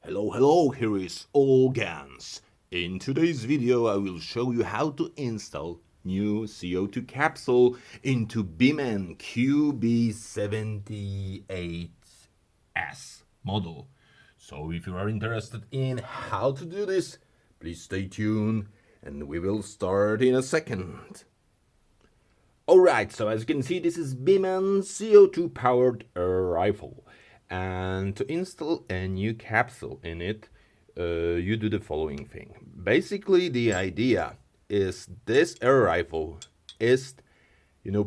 Hello, here is Organs. In today's video I will show you how to install new CO2 capsule into Beeman QB78S model. So if you are interested in how to do this, please stay tuned and we will start in a second. Alright, so as you can see, this is Beeman CO2 powered rifle. And to install a new capsule in it, you do the following thing. Basically, the idea is this air rifle is,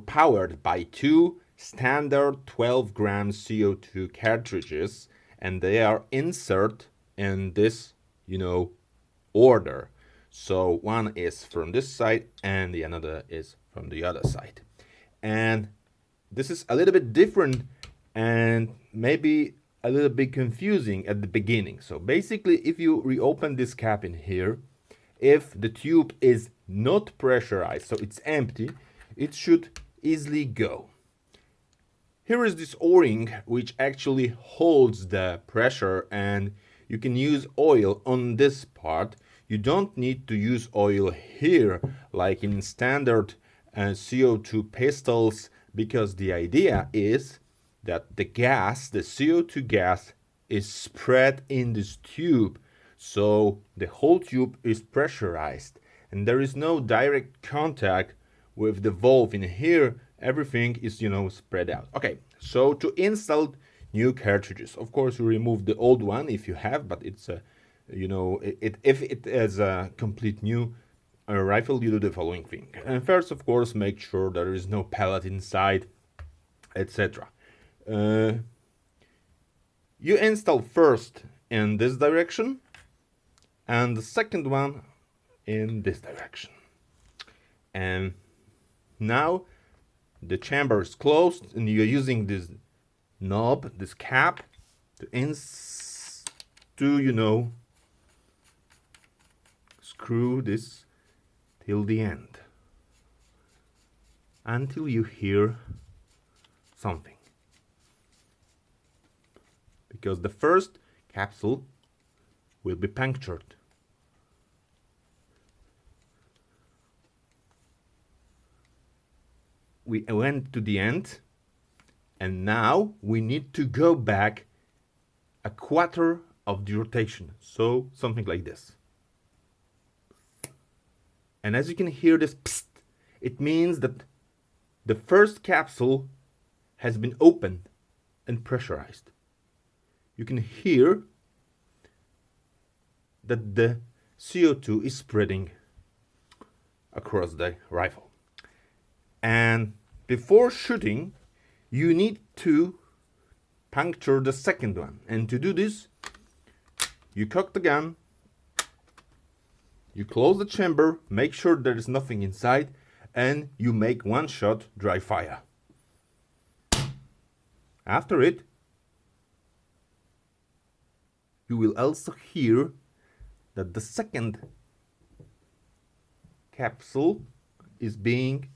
powered by two standard 12-gram CO2 cartridges, and they are inserted in this, order. So one is from this side and the another is from the other side. And this is a little bit different and maybe a little bit confusing at the beginning. So basically, if you reopen this cap in here, if the tube is not pressurized, so it's empty, it should easily go. Here is this O-ring which actually holds the pressure, and you can use oil on this part. You don't need to use oil here like in standard CO2 pistols, because the idea is that the gas, the CO2 gas, is spread in this tube, so the whole tube is pressurized and there is no direct contact with the valve in here. Everything is, spread out. Okay, so to install new cartridges, of course you remove the old one if you have, but it's a, if it is a complete new rifle, you do the following thing. And first, of course, make sure there is no pellet inside, etc. You install first in this direction and the second one in this direction. And now the chamber is closed and you're using this knob, this cap, to screw this till the end until you hear something. Because the first capsule will be punctured. We went to the end, and now we need to go back a quarter of the rotation, so something like this. And as you can hear this psst, it means that the first capsule has been opened and pressurized. You can hear that the CO2 is spreading across the rifle. And before shooting, you need to puncture the second one. And to do this, you cock the gun, you close the chamber, make sure there is nothing inside, and you make one shot dry fire. After it, you will also hear that the second capsule is being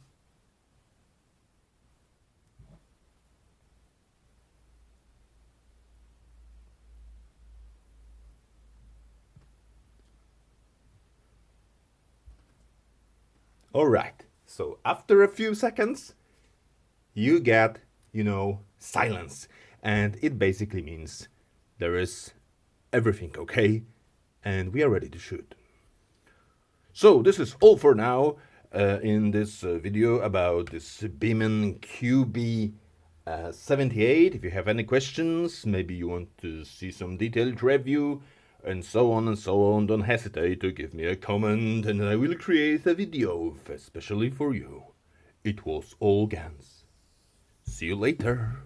alright. So after a few seconds, you get, silence. And it basically means there is everything okay and we are ready to shoot. So this is all for now in this video about this Beeman QB78. If you have any questions, maybe you want to see some detailed review and so on, don't hesitate to give me a comment and I will create a video especially for you. It was all guns. See you later.